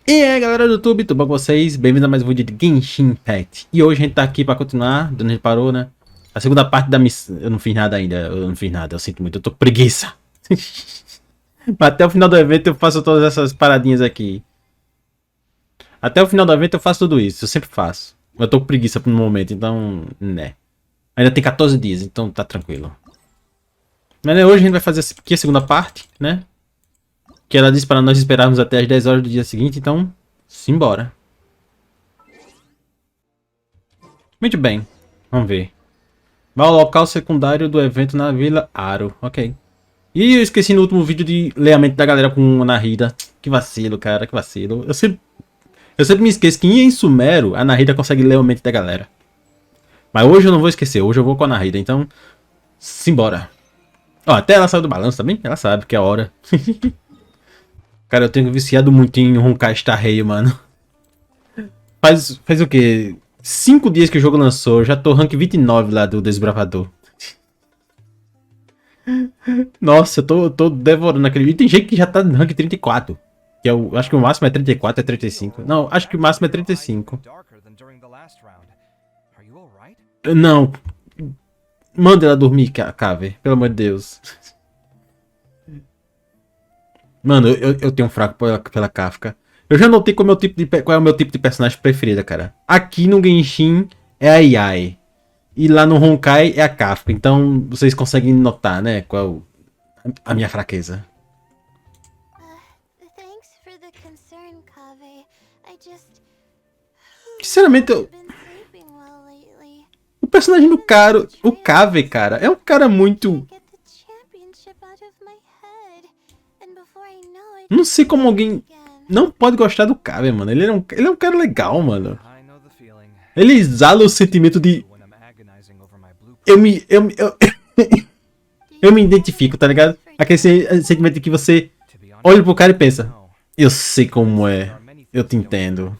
E aí galera do YouTube, tudo bom com vocês? Bem-vindos a mais um vídeo de Genshin Impact. E hoje a gente tá aqui pra continuar, onde a gente parou, né? A segunda parte da missão. Eu não fiz nada ainda, eu sinto muito, eu tô com preguiça. Mas até o final do evento eu faço todas essas paradinhas aqui. Até o final do evento eu faço tudo isso, eu sempre faço. Eu tô com preguiça no momento, então, né. Ainda tem 14 dias, então tá tranquilo. Mas né, hoje a gente vai fazer aqui a segunda parte, né? Que ela disse para nós esperarmos até as 10 horas do dia seguinte, então, simbora. Muito bem, vamos ver. Vai ao local secundário do evento na Vila Aro, ok. E eu esqueci no último vídeo de ler a mente da galera com a Narida. Que vacilo, cara, que vacilo. Eu sempre me esqueço que em Sumero a Narida consegue ler a mente da galera. Mas hoje eu não vou esquecer, hoje eu vou com a Narida, então, simbora. Ó, até ela saiu do balanço também, ela sabe que é a hora. Cara, eu tenho viciado muito em roncar estarreio, mano. Faz o quê? 5 dias que o jogo lançou, eu já tô rank 29 lá do Desbravador. Nossa, eu tô devorando aquele vídeo. Tem gente que já tá no rank 34. Que é acho que o máximo é 34, é 35. Não, acho que o máximo é 35. Não. Manda ela dormir, Kaveh. Pelo amor de Deus. Mano, eu tenho um fraco pela Kafka. Eu já notei qual é o meu tipo de personagem preferido, cara. Aqui no Genshin é a Yai. E lá no Honkai é a Kafka. Então vocês conseguem notar, né? Qual a minha fraqueza. Sinceramente, o personagem do cara, o Kaveh, cara, é um cara muito... Não sei como alguém não pode gostar do Kaveh, mano. Ele é um cara legal, mano. Ele exala o sentimento de... Eu me identifico, tá ligado? Aquele sentimento de que você olha pro cara e pensa, eu sei como é, eu te entendo.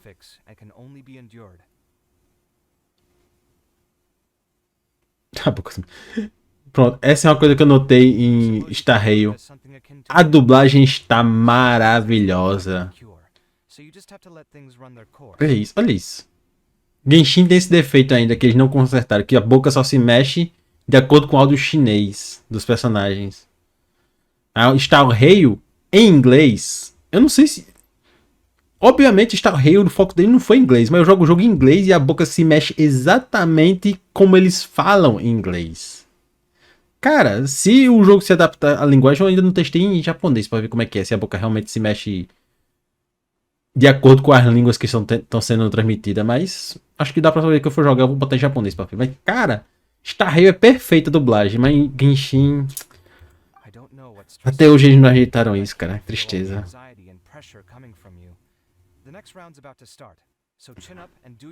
Pronto, essa é uma coisa que eu notei em Starrail. A dublagem está maravilhosa. Olha isso, olha isso. Genshin tem esse defeito ainda, que eles não consertaram, que a boca só se mexe de acordo com o áudio chinês dos personagens. Starrail, em inglês, eu não sei se... Obviamente, Starrail, o foco dele não foi em inglês, mas eu jogo o jogo em inglês e a boca se mexe exatamente como eles falam em inglês. Cara, se o jogo se adaptar à linguagem, eu ainda não testei em japonês pra ver como é que é, se a boca realmente se mexe de acordo com as línguas que estão sendo transmitidas, mas acho que dá pra saber que eu for jogar, eu vou botar em japonês pra ver. Mas, cara, Starrail é perfeita a dublagem, mas em Genshin... Até hoje eles não ajeitaram isso, cara. Tristeza.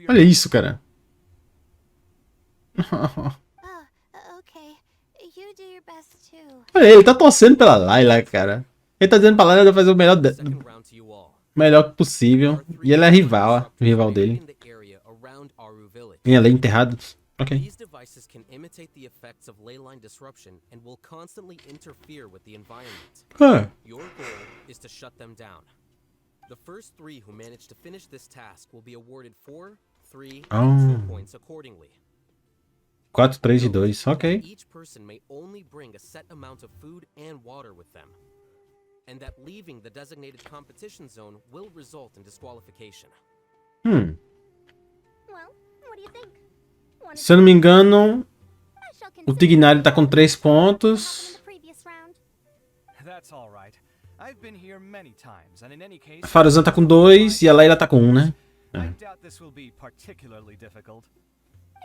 Olha isso, cara. Olha, ele tá torcendo pela Layla, cara. Ele tá dizendo pra Layla fazer o melhor possível. E ele é rival dele. E ela é enterrado. Ok. The first 3 who manage to finish this task will be awarded 4, 3, and 2 points accordingly. 4, 3 e 2, ok. Each person may only bring a set amount of food and water with them. And that leaving the designated competition zone will result in disqualification. Se eu não me engano, o Tighnari tá com 3 pontos. A Faruzan tá com 2 e a Layla tá com 1, né?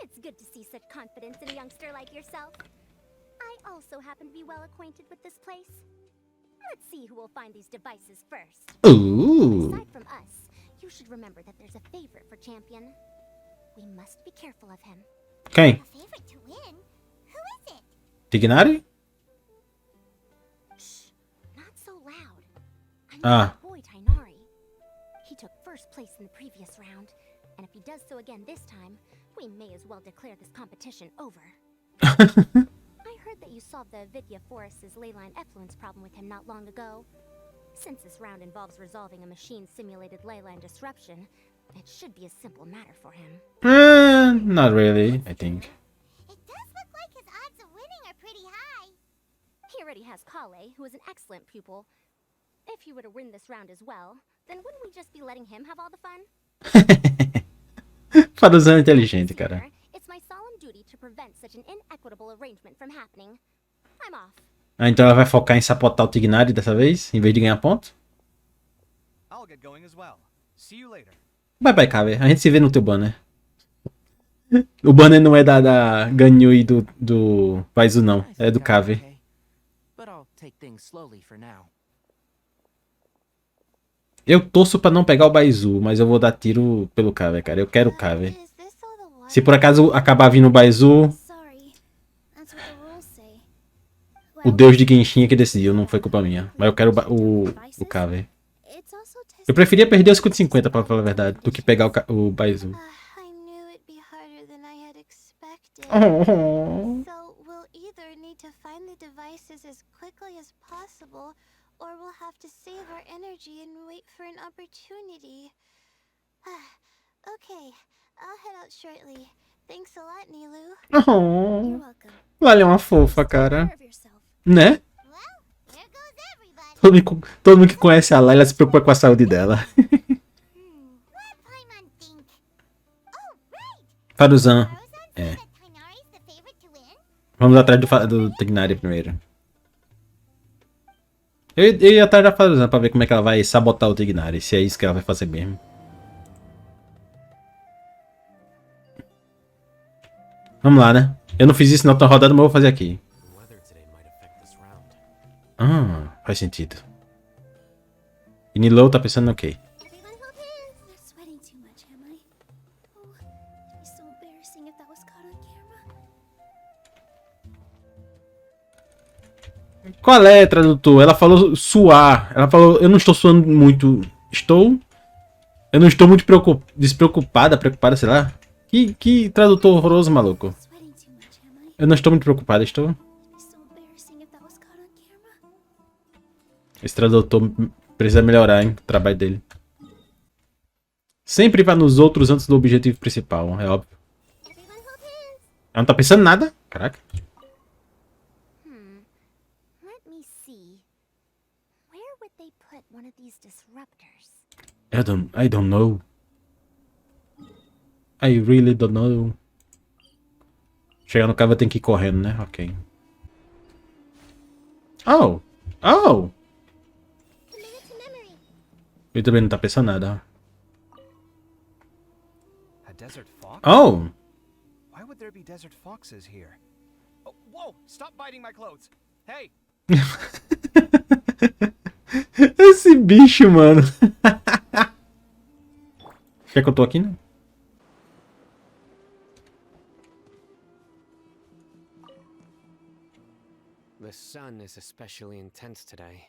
It's good to see such confidence in a youngster like yourself. I also happen to be well acquainted with this place. Let's see who will find these devices first. Aside from us, you should remember that there's a favorite for champion. We must be careful of him. Quem? A favorite to win? Who is it? Tighnari? Shh, not so loud. I'm boy Tighnari. He took first place in the previous round, and if he does so again this time, we may as well declare this competition over. I heard that you solved the Vidya Forest's leyline effluence problem with him not long ago. Since this round involves resolving a machine-simulated leyline disruption, it should be a simple matter for him. Not really, I think. It does look like his odds of winning are pretty high. He already has Kaveh, who is an excellent pupil. If he were to win this round as well, then wouldn't we just be letting him have all the fun? Faruzão é inteligente, cara. It's my solemn duty to prevent such an inequitable arrangement from happening. I'm off. Ah, então ela vai focar em sabotar o Tignari dessa vez, em vez de ganhar ponto? I'll get going as well. See you later. Bye bye, Kaveh. A gente se vê no teu banner. O banner não é da Ganyu e do Paizu, não. É do Kaveh. But I'll take things slowly for now. Eu torço pra não pegar o Baizu, mas eu vou dar tiro pelo Kaveh, cara. Eu quero o Kaveh. Se por acaso acabar vindo o Baizu, o deus de Genshin é que decidiu, não foi culpa minha. Mas eu quero o Kaveh. Eu preferia perder os 50-50, pra falar a verdade, do que pegar o Baizu. Oh. So we'll either need to find the devices as quickly as possible, or we'll have to save our energy and wait for an opportunity. Okay, I'll head out shortly. Thanks a lot, Nilu. Oh. You're welcome. Ela é uma fofa, cara. Take care of yourself. Né? Well, there goes everybody. Todo mundo que conhece a Layla se preocupa com a saúde dela. What Paimon think? Oh, right. Faruzão. Faruzan É. said that Tainari's the favorite to win. Vamos atrás do Tignari primeiro. Eu ia atrás da Faruzan pra ver como é que ela vai sabotar o Tignari. Se é isso que ela vai fazer mesmo. Vamos lá, né? Eu não fiz isso na outra rodada, mas eu vou fazer aqui. Ah, faz sentido. E Nilo tá pensando no quê? Everyone hold hands. They're sweating too much, am I? Oh, it'd be so embarrassing if that was caught on camera. Qual é, tradutor? Ela falou suar. Ela falou, eu não estou suando muito. Eu não estou muito preocupada, sei lá. Que tradutor horroroso, maluco. Sweating too much, am I? Eu não estou muito preocupada, estou. It'd be so embarrassing if that was caught on camera. Esse tradutor precisa melhorar, hein, o trabalho dele. Sempre vai nos outros antes do objetivo principal, é óbvio. Everyone hold hands. Ela não tá pensando em nada? Caraca. Let me see. Where would they put one of these disruptors? I don't know. I really don't know. Chegar no Kaveh tem que ir correndo, né? Ok. Oh! Oh! Commit to memory. Ele também não tá pensando nada. A desert fox? Oh! Why would there be desert foxes here? Oh, whoa! Stop biting my clothes. Hey! Esse bicho, mano. Quer que eu tô aqui, né? The sun is especially intense today.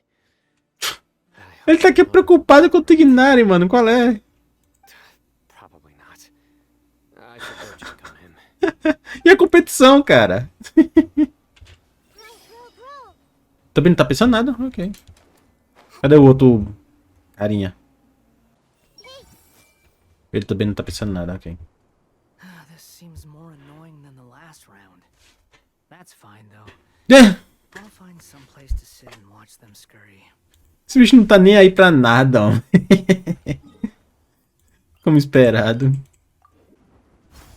Ele tá aqui preocupado com o Tignari, mano. Qual é? Probably not. I should go check on him. E a competição, cara? Right, grow. Também não tá pensando nada? Ok. Cadê o outro carinha? Ele também não tá pensando nada, ok. This seems more annoying than the last round. That's fine though. É, I'll find some place to sit and watch them scurry. esse bicho não tá nem aí pra nada, ó. Como esperado.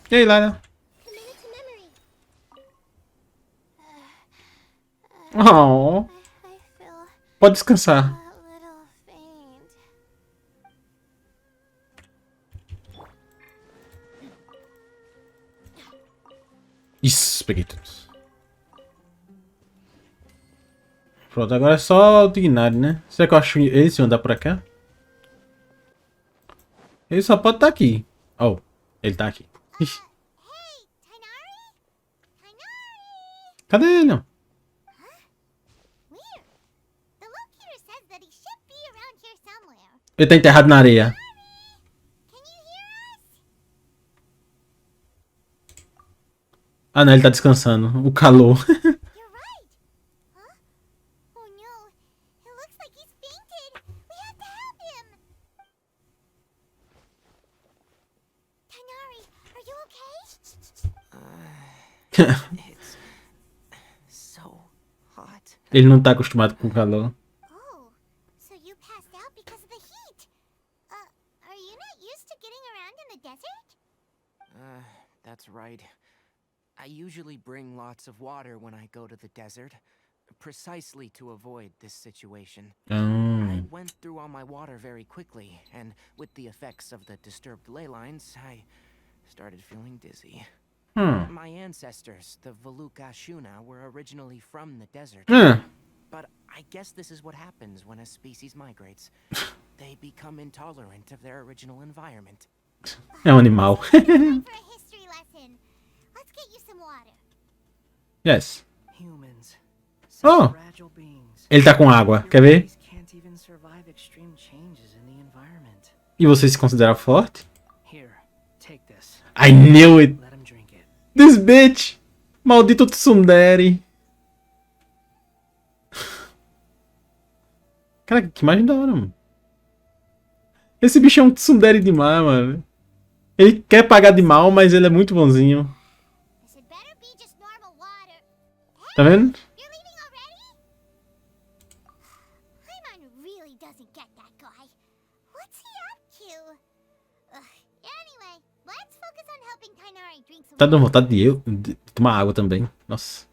E aí, Lara? Commit to memory. Oh, I feel pode descansar. a little faint. Isso, peguei todos. Pronto, agora é só o Tignari, né? Será que eu acho ele se eu andar por aqui? Ele só pode estar aqui. Oh, ele tá aqui. Ixi, Hey, Tainari? Tainari! cadê ele? Ó? Weird. The locator says that he should be around here somewhere. Ele tá enterrado na areia. Can you hear us? Ah, não, ele tá descansando. O calor. You're right. Huh? Oh no. It looks like he's fainted. It's so hot. Ele não tá acostumado com calor. Oh, so you passed out because of the heat. Are you not used to getting around in the desert? That's right. I usually bring lots of water when I go to the desert, precisely to avoid this situation. I went through all my water very quickly, and with the effects of the disturbed ley lines, I started feeling dizzy. My ancestors, the Volukashuna, were originally from the desert. But I guess this is what happens when a species migrates. They become intolerant of their original environment. É animal. For a history lesson. Let's get you some water. Yes. Humans. Oh. Fragile beings. Ele tá com água. Quer ver? Can't even survive extreme changes in the environment. E você se considera forte? Here, take this. I knew it. Let him drink it. This bitch. Maldito tsundere. Cara, que imagem da hora, mano. Esse bicho é um tsundere demais, mano. Ele quer pagar de mal, mas ele é muito bonzinho. This had better be just normal water. Tá vendo? You're leaving already? Paimon really doesn't get that guy. What's he up to? Anyway, let's focus on helping Tainari drink some Tá dando water. vontade de tomar água também. Nossa.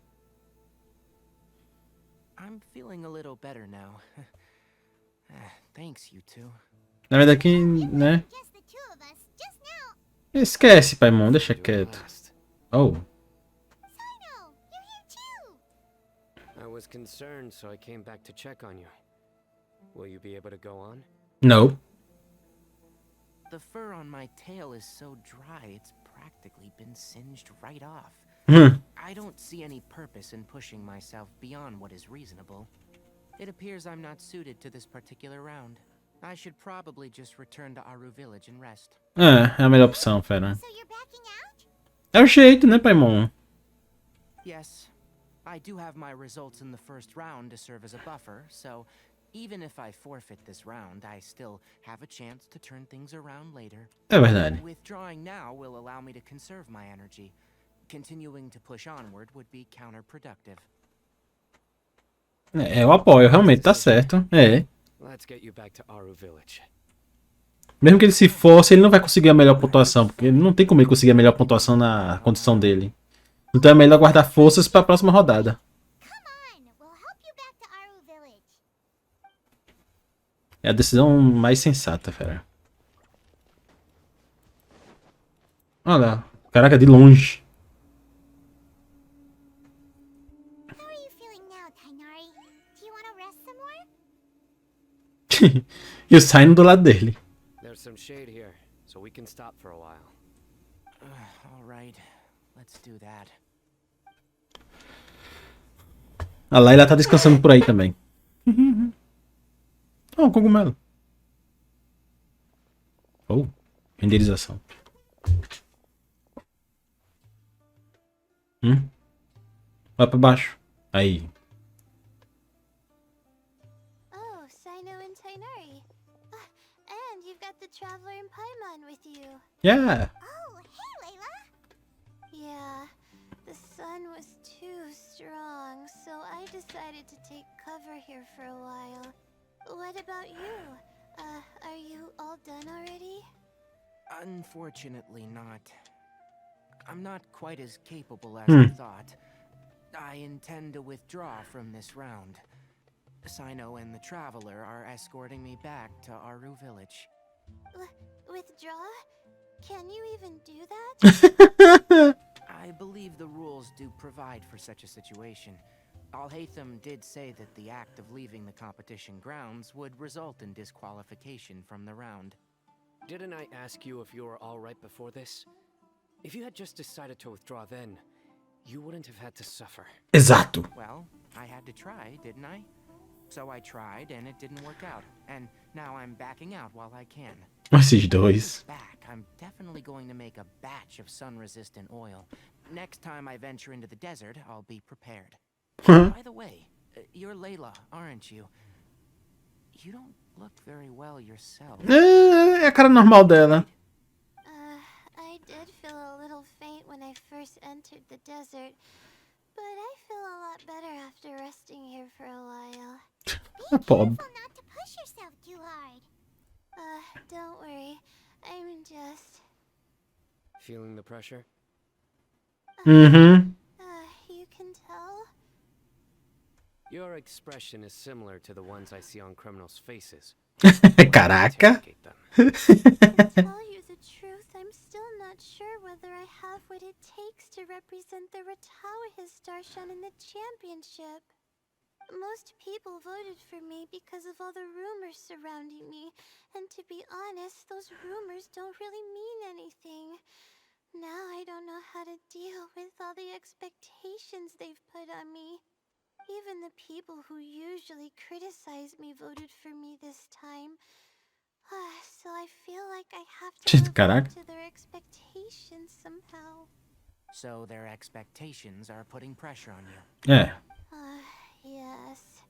I'm feeling a little better now. Thanks, you two. Na verdade aqui, né? Just the two of us, just now. Esquece, Paimon. Deixa quieto. Oh. Sino, you're here too. I was concerned, so I came back to check on you. Will you be able to go on? No. The fur on my tail is so dry, it's practically been singed right off. I don't see any purpose in pushing myself beyond what is reasonable. It appears I'm not suited to this particular round. I should probably just return to Aru village and rest. É a melhor opção, fera. So you're backing out? É o jeito, né, Paimon? Yes, I do have my results in the first round to serve as a buffer, so even if I forfeit this round, I still have a chance to turn things around later. É verdade. Withdrawing now will allow me to conserve my energy. Continuing to push onward would be counterproductive. É, eu apoio, realmente, tá certo. É. Let's get you back to Aru village. Mesmo que ele se force, ele não vai conseguir a melhor pontuação, porque ele não tem como ele conseguir a melhor pontuação na condição dele. Então é melhor guardar forças para a próxima rodada. Come on, we'll help you back to Aru village. É a decisão mais sensata, fera. Olha lá. Caraca, de longe. How are you feeling now, Tainari? Do you want to rest some more? E eu saindo do lado dele. There's some shade here, so we can stop for a while. All right, let's do that. A Layla tá descansando por aí também. Oh, cogumelo. Oh, renderização. Vai pra baixo. Aí. Oh, Sino and Tainari. And you've got the Traveler and Paimon with you. Yeah. Oh, hey, Layla. Yeah, the sun was too strong, so I decided to take cover here for a while. What about you? Are you all done already? Unfortunately not. I'm not quite as capable as I thought. I intend to withdraw from this round. Sino and the Traveler are escorting me back to Aru village. Withdraw? Can you even do that? I believe the rules do provide for such a situation. Alhaitham did say that the act of leaving the competition grounds would result in disqualification from the round. Didn't I ask you if you were all right before this? If you had just decided to withdraw then, you wouldn't have had to suffer. Exato. Well, I had to try, didn't I? So I tried and it didn't work out. And now I'm backing out while I can. Esses dois. Back, I'm definitely going to make a batch of sun-resistant oil. Next time I venture into the desert, I'll be prepared. By the way, you're Layla, aren't you? You don't look very well yourself. É a cara normal dela. I did feel a little faint when I first entered the desert, resting here for a while. Pobre. Careful not to push yourself too hard. Don't worry. I'm just... Feeling the pressure? Uhum. You can tell? Your expression is similar to the ones I see on criminals' faces. Caraca. Interrogate them. To tell you the truth, I'm still not sure whether I have what it takes to represent the Ratauahis Darshan in the championship. Most people voted for me because of all the rumors surrounding me, and to be honest, those rumors don't really mean anything. Now I don't know how to deal with all the expectations they've put on me. Even the people who usually criticize me voted for me this time. So I feel like I have to live up Caraca. to their expectations somehow. So their expectations are putting pressure on you. É. Yes.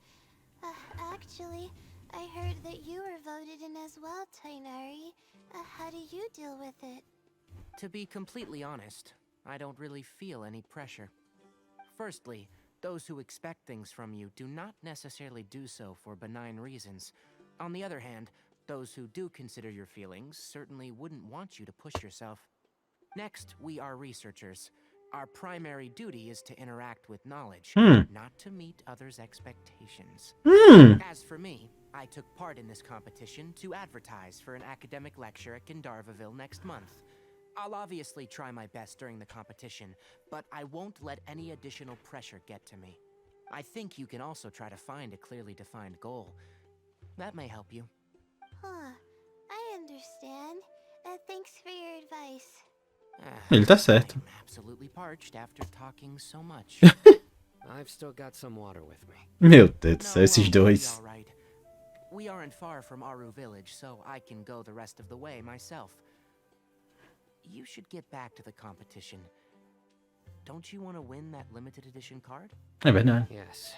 Actually, I heard that you were voted in as well, Tainari. How do you deal with it? To be completely honest, I don't really feel any pressure. Firstly, those who expect things from you do not necessarily do so for benign reasons. On the other hand, those who do consider your feelings certainly wouldn't want you to push yourself. Next, we are researchers. Our primary duty is to interact with knowledge, not to meet others' expectations. As for me, I took part in this competition to advertise for an academic lecture at Gandharvaville next month. I'll obviously try my best during the competition, but I won't let any additional pressure get to me. I think you can also try to find a clearly defined goal. That may help you. I understand. Thanks for your advice. Ele tá certo. I'm absolutely parched after talking so much. I've still got some water with me. Meu Deus do céu, No, esses I'll be dois. all right. We aren't far from Aru village, so I can go the rest of the way myself. You should get back to the competition. Don't you want to win that limited edition card? É verdade. Yes.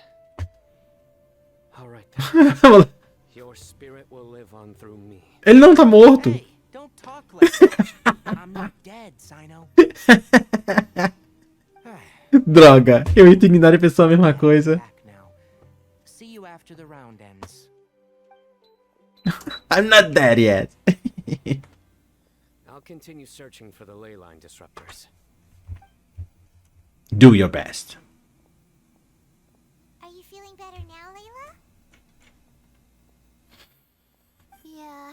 All right then. Your spirit will live on through me. Ele não tá morto. Hey, don't talk like that. I'm not dead, Sino. Droga, eu e Tignari pensou a mesma coisa. Back now. See you after the round ends. I'm not dead yet. I'll continue searching for the ley line disruptors. Do your best. Are you feeling better now, Layla? Yeah,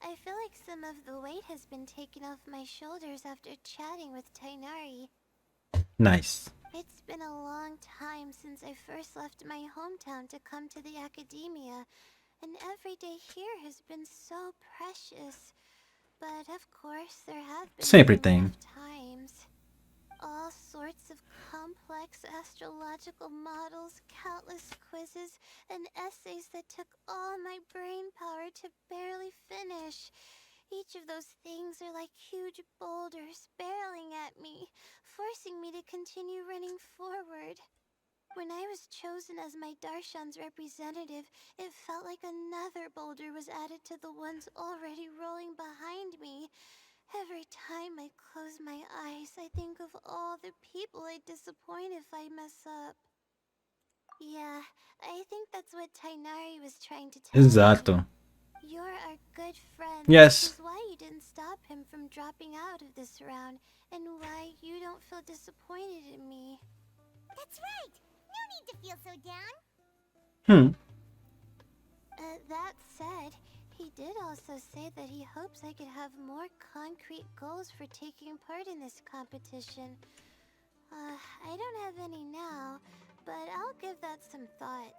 I feel like some of the weight has been taken off my shoulders after chatting with Tainari. Nice. It's been a long time since I first left my hometown to come to the academia, and every day here has been so precious. But of course, there have been some Everything. rough times. All sorts of complex astrological models, countless quizzes, and essays that took all my brain power to barely finish. Each of those things are like huge boulders barreling at me, forcing me to continue running forward. When I was chosen as my Darshan's representative, it felt like another boulder was added to the ones already rolling behind me. Every time I close my eyes, I think of all the people I'd disappoint if I mess up. Yeah, I think that's what Tainari was trying to tell me. Exato. You're our good friend. Yes. Which is why you didn't stop him from dropping out of this round, and why you don't feel disappointed in me. That's right. No need to feel so down. That said, he did also say that he hopes I could have more concrete goals for taking part in this competition. I don't have any now, but I'll give that some thought.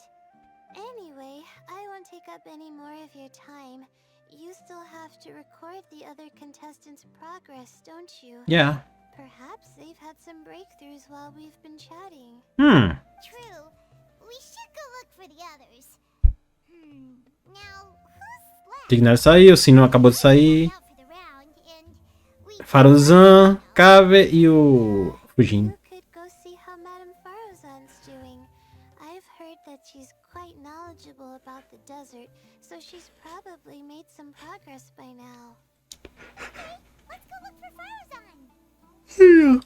Anyway, I won't take up any more of your time. You still have to record the other contestants' progress, don't you? Yeah. Perhaps they've had some breakthroughs while we've been chatting. True. We should go look for the others. Now, who's left? Tignari saiu, Sino acabou de sair. Out for the round, and we Faruzan, Kaveh e o Fujin. You could go see how Madame Faruzan's doing. I've heard that she's quite knowledgeable about the desert, so she's probably made some progress by now. Okay, let's go look for Faruzan.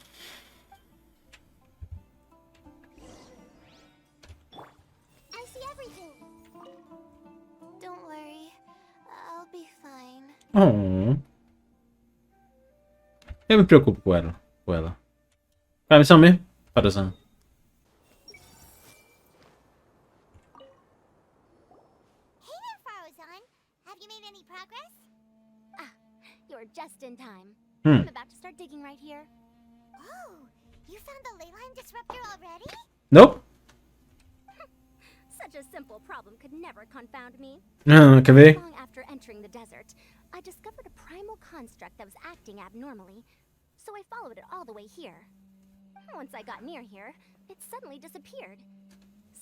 Oh. Eu me preocupo com ela. Pra missão mesmo? Para usar. Hey there, Farozan. Have you made any progress? You're just in time. Hmm. I'm about to start digging right here. Oh, you found the ley line disruptor already? Nope. Such a simple problem could never confound me. Quer ver? Long after entering the desert, I discovered a primal construct that was acting abnormally, so I followed it all the way here. Once I got near here, it suddenly disappeared.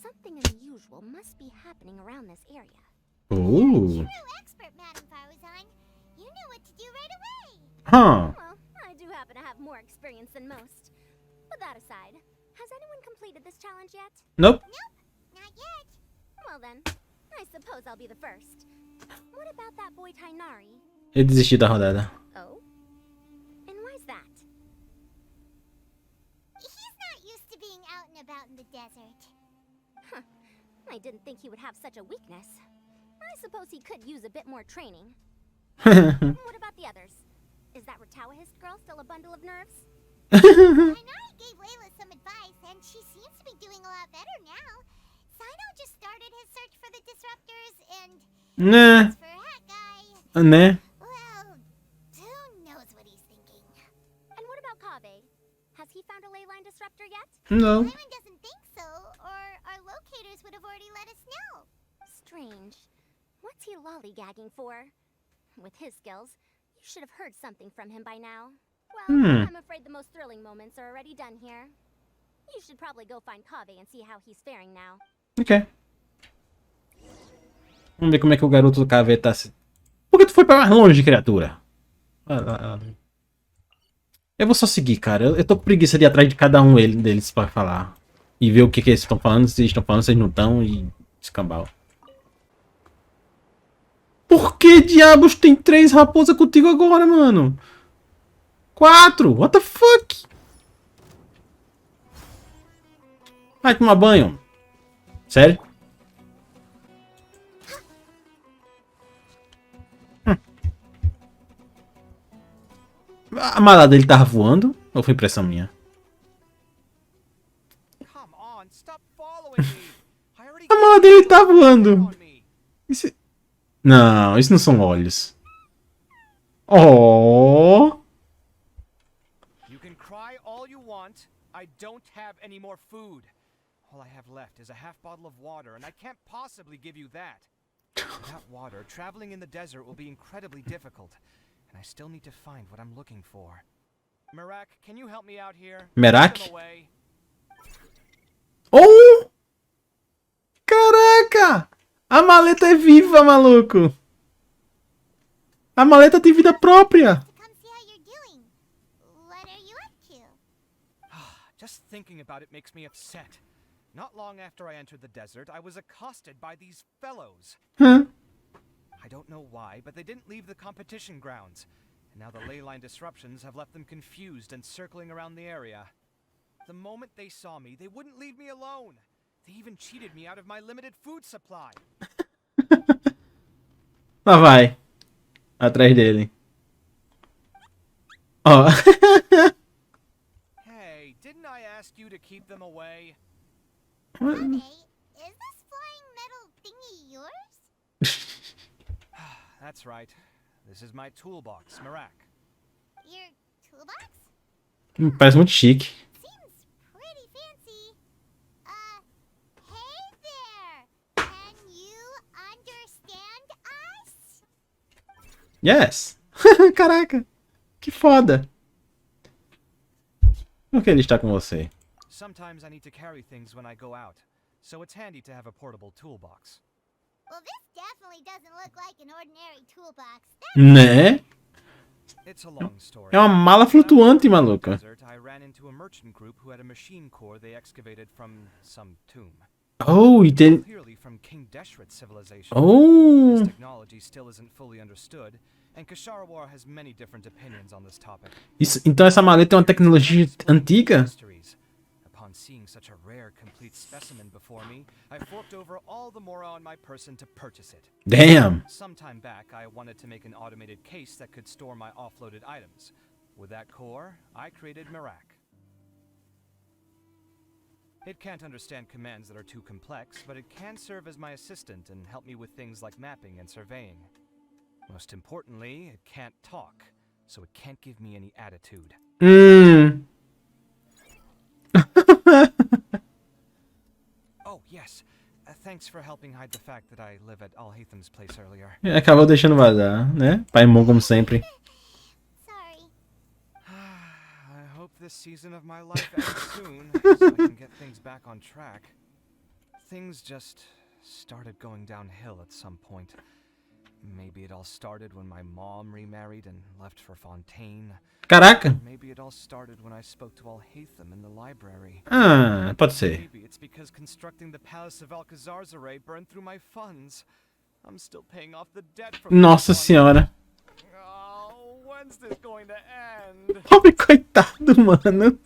Something unusual must be happening around this area. Ooh. True expert, Madam Farozan. You know what to do right away. Huh. Well, I do happen to have more experience than most. But that aside, has anyone completed this challenge yet? Nope. Not yet. Well then, I suppose I'll be the first. What about that boy Tainari? Ele desistiu da rodada. Oh? And why's that? He's not used to being out and about in the desert. I didn't think he would have such a weakness. I suppose he could use a bit more training. What about the others? Is that Rotawahist girl still a bundle of nerves? Tainari gave Layla some advice, and she seems to be doing a lot better now. Sino just started his search for the disruptors, and Né. as for that guy, Né. well, who knows what he's thinking. And what about Kaveh? Has he found a ley line disruptor yet? Não. Simon doesn't think so, or our locators would have already let us know. Strange. What's he lollygagging for? With his skills, you should have heard something from him by now. Well, I'm afraid the most thrilling moments are already done here. You should probably go find Kaveh and see how he's faring now. Ok. Vamos ver como é que o garoto do Kaveh tá se... Por que tu foi pra mais longe, criatura? Eu vou só seguir, cara. Eu tô com preguiça de ir atrás de cada um deles pra falar. E ver o que eles estão falando, se eles estão falando, se eles não estão, e escambau. Por que diabos tem 3 raposas contigo agora, mano? 4! What the fuck? Vai tomar banho. Sério? A mala dele tava voando? Ou foi impressão minha? Come on, stop following me. I already A mala dele tá voando. on me. Isso... Não, isso não são olhos. Oh! You can cry all you want. I don't have any more food. All I have left is a half bottle of water, and I can't possibly give you that. Without water, traveling in the desert will be incredibly difficult, and I still need to find what I'm looking for. Merak, can you help me out here? Merak? Get them away. Oh! Caraca! A maleta é viva, maluco! A maleta tem vida própria! To come see how you're doing. What are you up to? Just thinking about it makes me upset. Not long after I entered the desert, I was accosted by these fellows. Hã? I don't know why, but they didn't leave the competition grounds. And now the ley line disruptions have left them confused and circling around the area. The moment they saw me, they wouldn't leave me alone. They even cheated me out of my limited food supply. Lá vai. Atrás dele. Ó. Hey, didn't I ask you to keep them away? Kaveh, is this flying metal thingy yours? That's right. This is my toolbox, Merak. Your toolbox? Parece muito chique. Seems pretty fancy. Hey there! Can you understand us? Yes! Caraca! Que foda! Por que ele está com você? Sometimes I need to carry things when I go out, so it's handy to have a portable toolbox. Well, this definitely doesn't look like an ordinary toolbox. Né? It's a long story. É uma mala flutuante, maluca. Desert, I ran into a merchant group who had a machine core they excavated from some tomb. Oh, e tem... Clearly from King Deshret's civilization. Oh! This technology still isn't fully understood, and Kasharawar has many different opinions on this topic. Isso, então essa maleta é uma tecnologia antiga? Mysteries. Upon Upon seeing such a rare, complete specimen before me, I forked over all the mora on my person to purchase it. Damn. Some time back, I wanted to make an automated case that could store my offloaded items. With that core, I created Merece. It can't understand commands that are too complex, but it can serve as my assistant and help me with things like mapping and surveying. Most importantly, it can't talk, so it can't give me any attitude. Oh, yes. Thanks for helping hide the fact that I live at Alhatham's place earlier. Acabou deixando vazar, né? Pai bom como sempre. Sorry. I hope this season of my life ends soon, so I can get things back on track. Things just started going downhill at some point. Maybe it all started when my mom remarried and left for Fontaine. Caraca. Maybe it all started when I spoke to Alhatham in the library. Ah, pode ser. Maybe it's because constructing the Palace of Alcazar's burned through my funds. I'm still paying off the debt from Nossa senhora. Oh, when's this going to end? Pobre coitado, mano.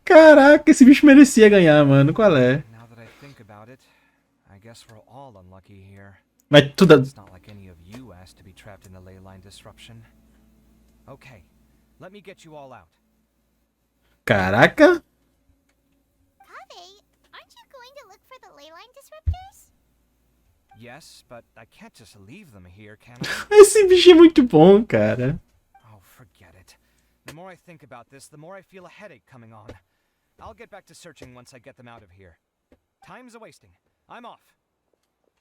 Caraca, esse bicho merecia ganhar, mano. Qual é? Now that I think about it, I guess we're all unlucky here. Vai tudo... It's not like any of you asked to be trapped in a ley line disruption. Okay, let me get you all out. Caraca. Kaveh, aren't you going to look for the ley line disruptors? Yes, but I can't just leave them here, can I? Esse bicho é muito bom, cara. Oh, forget it. The more I think about this, the more I feel a headache coming on. I'll get back to searching once I get them out of here. Time's a-wasting. I'm off.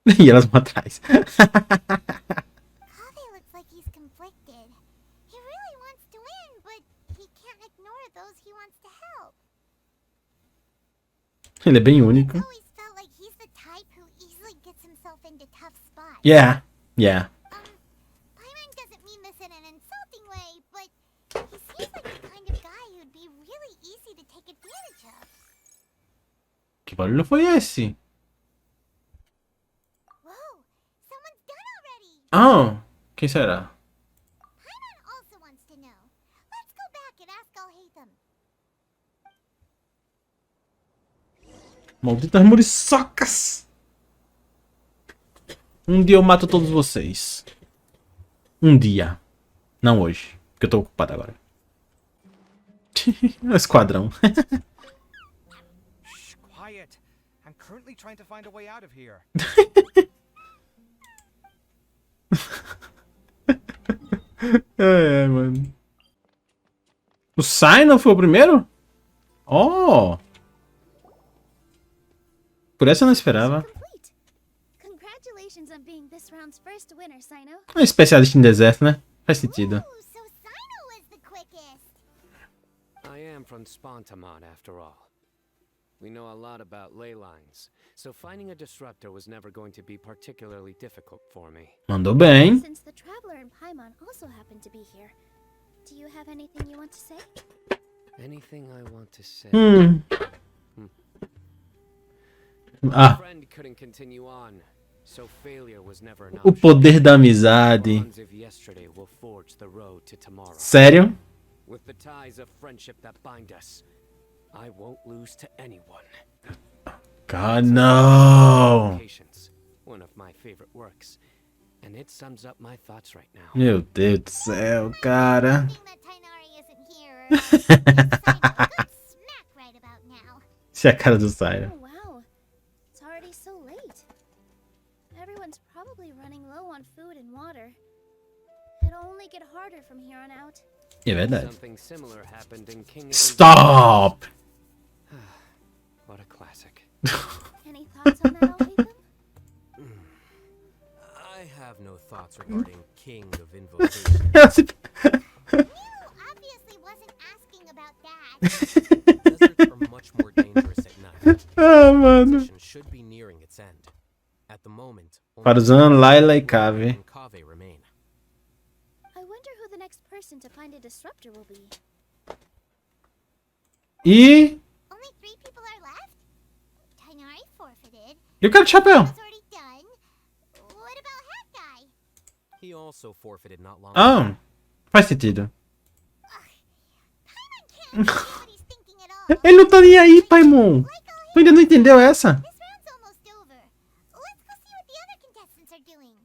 E elas vão atrás. Kaveh looks like he's conflicted. He really wants to win, but he can't ignore those he wants to help. Ele é bem único. I've always felt like he's the type who easily gets himself into tough spots. Yeah. Paimon doesn't mean this in an insulting way, but he seems like the kind of guy who'd be really easy to take advantage of. Que barulho foi esse? Whoa, someone's done already. Ah, quem será? Paimon also wants to know. Let's go back and ask Alhatham. Malditas muriçocas! Um dia eu mato todos vocês. Um dia. Não hoje. Porque eu tô ocupado agora. O esquadrão. Shh, quiet. I'm currently trying to find a way out of here. Mano. O Sino foi o primeiro? Oh! Por essa eu não esperava. Complete. Congratulations on being this round's first winner, Sino. Um especialista em deserto, né? Faz sentido. Ooh, so Sino was the quickest. I am from Spontamon, after all. We know a lot about ley lines, so finding a disruptor was never going to be particularly difficult for me. Mandou bem. Since the Traveler and Paimon also happen to be here, do you have anything you want to say? Anything I want to say? Ah, Friend couldn't continue on, so failure was never an o option. poder da amizade. Bonds of yesterday will forge the road to tomorrow. Sério? With the ties of friendship that bind us, I won't lose to anyone. God, no! Patience, one of my favorite works, and it sums up my thoughts right now. Meu Deus do céu, cara. Being that Tainari isn't here, gives Sino a good smack right about now. Essa é a cara do Sino. Oh wow, it's already so late. Everyone's probably running low on food and water. It'll only get harder from here on out. É verdade. Something similar happened in King of Stop! What a classic. Any thoughts on that, Alhatham? I have no thoughts regarding King of Invocation. You obviously wasn't asking about that. Deserts are much more dangerous at night. Ah, mano. Mission should be nearing its end. At the moment, only Farzan, Layla e Kaveh. and Kaveh remain. I wonder who the next person to find a disruptor will be. E... Only 3 people are left? Tainari forfeited. E o cara de chapéu? That's already done. What about Hat Guy? He also forfeited not long Ah, faz sentido. Paimon can't understand what he's thinking at all. Ele não tá nem aí, Paimon. Tu ainda não entendeu essa? This round's almost over. Let's go see what the other contestants are doing.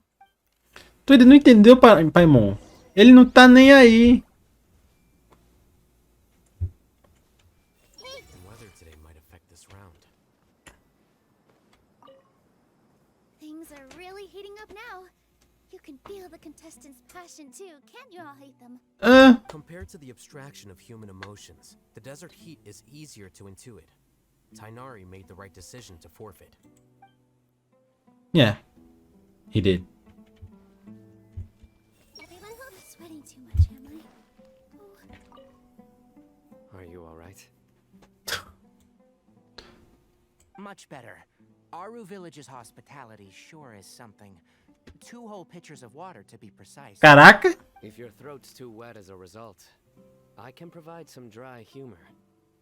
Tu ainda não entendeu, Paimon. Ele não tá nem aí. The weather today might affect this round. Things are really heating up now. You can feel the contestants' passion too, can't you all hate them? Compared to the abstraction of human emotions, the desert heat is easier to intuit. Tainari made the right decision to forfeit. Yeah, he did. Everyone who's sweating too much, am I? Are you alright? Much better. Aru Village's hospitality sure is something. 2 whole pitchers of water, to be precise. Caraca. If your throat's too wet as a result, I can provide some dry humor.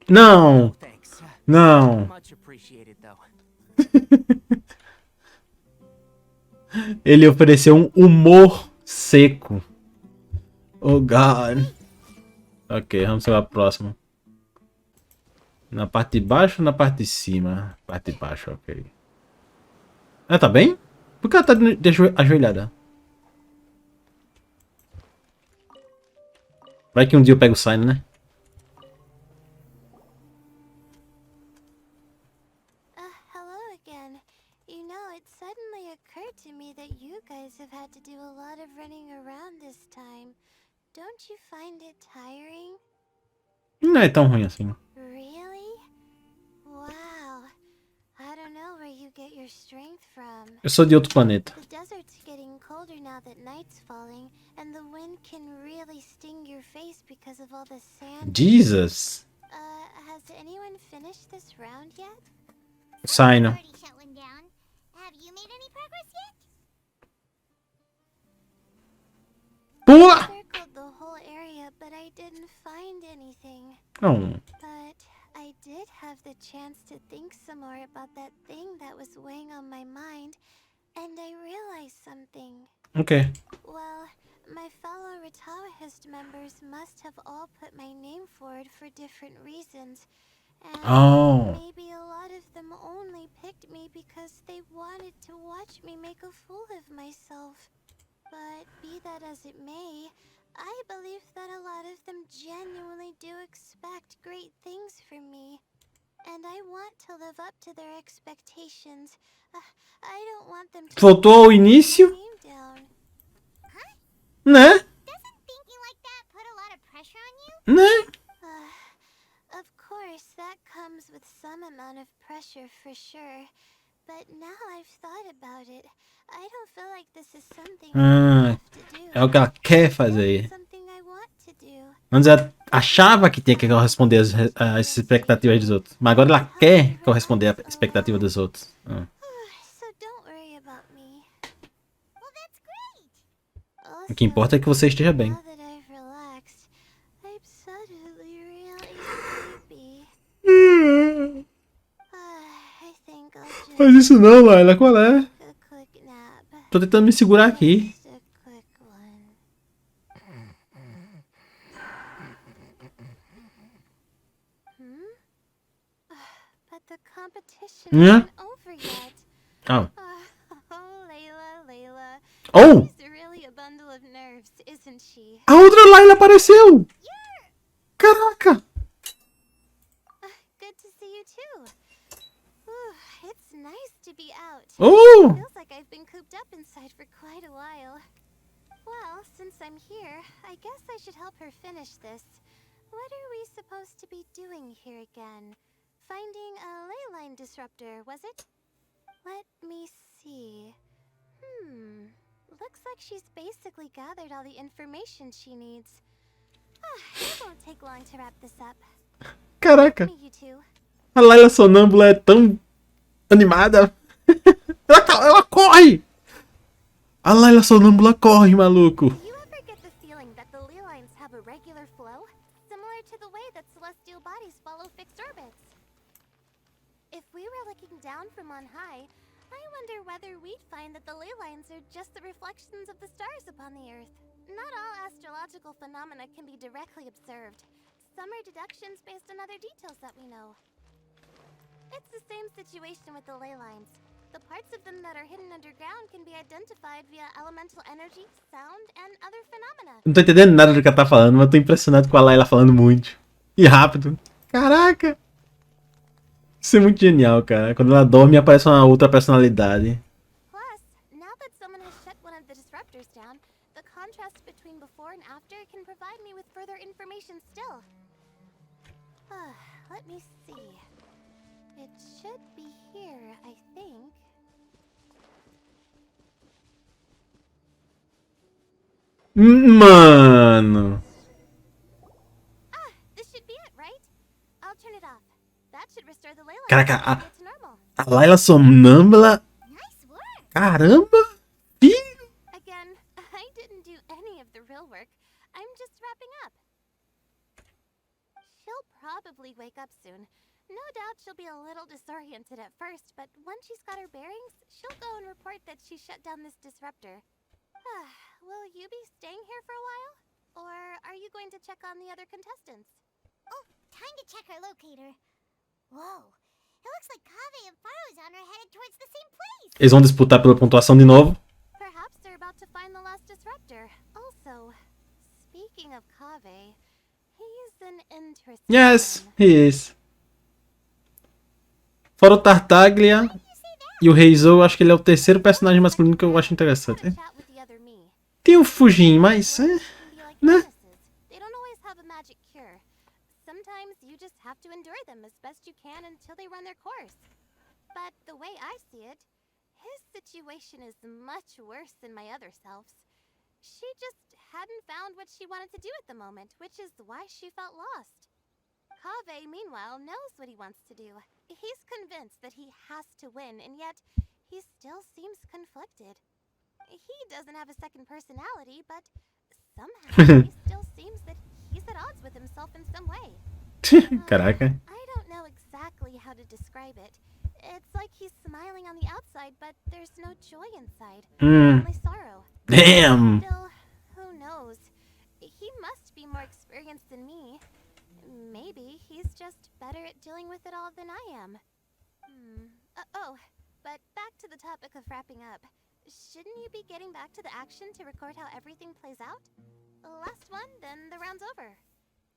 Não. Thanks. Não. Much appreciated, though. Ele ofereceu um humor seco. Oh, God. Ok, vamos para a próxima. Na parte de baixo ou na parte de cima? Parte de baixo, ok. Ah, tá bem? Por que ela tá ajoelhada? Vai que um dia eu pego o sign, né? Hello again. You know, it suddenly occurred to me that you guys have had to do a lot of running around this time. Don't you find it tiring? Não é tão ruim assim. Really? Wow. I don't know where you get your strength from. Eu sou de outro planeta. The desert's getting colder now that night's falling, and the wind can really sting your face because of all the sand. Jesus. Has anyone finished this round yet? Sign. Already shut one down. Have you made any progress yet? Pula! Circled the whole area, but I didn't find anything. Oh. But I did have the chance to think some more about that thing that was weighing on my mind, and I realized something. Ok. Well, my fellow Retawahist members must have all put my name forward for different reasons. And Oh. maybe a lot of them only picked me because they wanted to watch me make a fool of myself. But be that as it may, I believe that a lot of them genuinely do expect great things from me. And I want to live up to their expectations. I don't want them to Voltou ao início, name down. né? Doesn't thinking like that put a lot of pressure on you? Né? Of course, that comes with some amount of pressure for sure. But now I've thought about it. I don't feel like this is something I have to do. É o que ela quer fazer. Something I want to do. Antes ela achava que tinha que corresponder às expectativas dos outros. Mas agora ela quer corresponder à expectativa dos outros. So don't worry about me. Well, that's great. O que importa é que você esteja bem. Now that I've relaxed, I'm suddenly really sleepy. I think I'll just Faz isso não, Laila. Qual é? take a quick nap. Tô tentando me segurar aqui. Just a quick one. But the competition Yeah. isn't over yet. Oh. Oh, Layla. Oh! She's really a bundle of nerves, isn't she? A outra Laila apareceu! Caraca! Good to see you too. It's nice to be out. Oh! Feels like I've been cooped up inside for quite a while. Well, since I'm here, I guess I should help her finish this. What are we supposed to be doing here again? Finding a ley line disruptor, was it? Let me see. Looks like she's basically gathered all the information she needs. It won't take long to wrap this up. Caraca! Me, you two. A Laila sonâmbula é tão animada. Ela corre! A Laila sonâmbula corre, maluco. Do you ever get the feeling that the ley lines have a regular flow? Similar to the way that celestial bodies follow fixed orbits? If we were looking down from on high, I wonder whether we'd find that the ley lines are just the reflections of the stars upon the Earth. Not all astrological phenomena can be directly observed. some are deductions based on other details that we know. It's the same situation with the ley lines. The parts of them that are hidden underground can be identified via elemental energy, sound, and other phenomena. Não tô entendendo nada do que ela tá falando, mas tô impressionado com a Layla falando muito. E rápido. Caraca! Isso é muito genial, cara. Quando ela dorme, aparece uma outra personalidade. Plus, now that someone has shut one of the disruptors down, the contrast between before and after can provide me with further information still. Let me see. It should be here, I think. Mano. This should be it, right? I'll turn it off. That should restore the ley Caraca, lines to normal. a Layla somnâmbula. Nice work. Caramba! Filho! Again, I didn't do any of the real work. I'm just wrapping up. She'll probably wake up soon. No doubt she'll be a little disoriented at first, but once she's got her bearings, she'll go and report that she shut down this disruptor. Will you be staying here for a while? Or are you going to check on the other contestants? Oh, time to check our locator. Whoa, it looks like Kaveh and Farozan are headed towards the same place. Eles vão disputar pela pontuação de novo. Perhaps they're about to find the last disruptor. Also, speaking of Kaveh, he's an interesting Yes, one. he is. Fora o Tartaglia e o Reizou, acho que ele é o terceiro personagem masculino que eu acho interessante. Have a chat with the other me. Tem o Fujin, mas... Can be like Né? illnesses. They don't always have a magic cure. Sometimes you just have to endure them as best you can until they run their course. But the way I see it, his situation is much worse than my other self's. She just hadn't found what she wanted to do at the moment, which is why she felt lost. Kaveh, meanwhile, knows what he wants to do. He's convinced that he has to win, and yet he still seems conflicted. He doesn't have a second personality, but somehow he still seems that he's at odds with himself in some way. Caraca. I don't know exactly how to describe it. It's like he's smiling on the outside, but there's no joy inside. Only sorrow. Damn! Still, who knows? He must be more experienced than me. Maybe he's just better at dealing with it all than I am. But back to the topic of wrapping up. Shouldn't you be getting back to the action to record how everything plays out? Last one, then the round's over.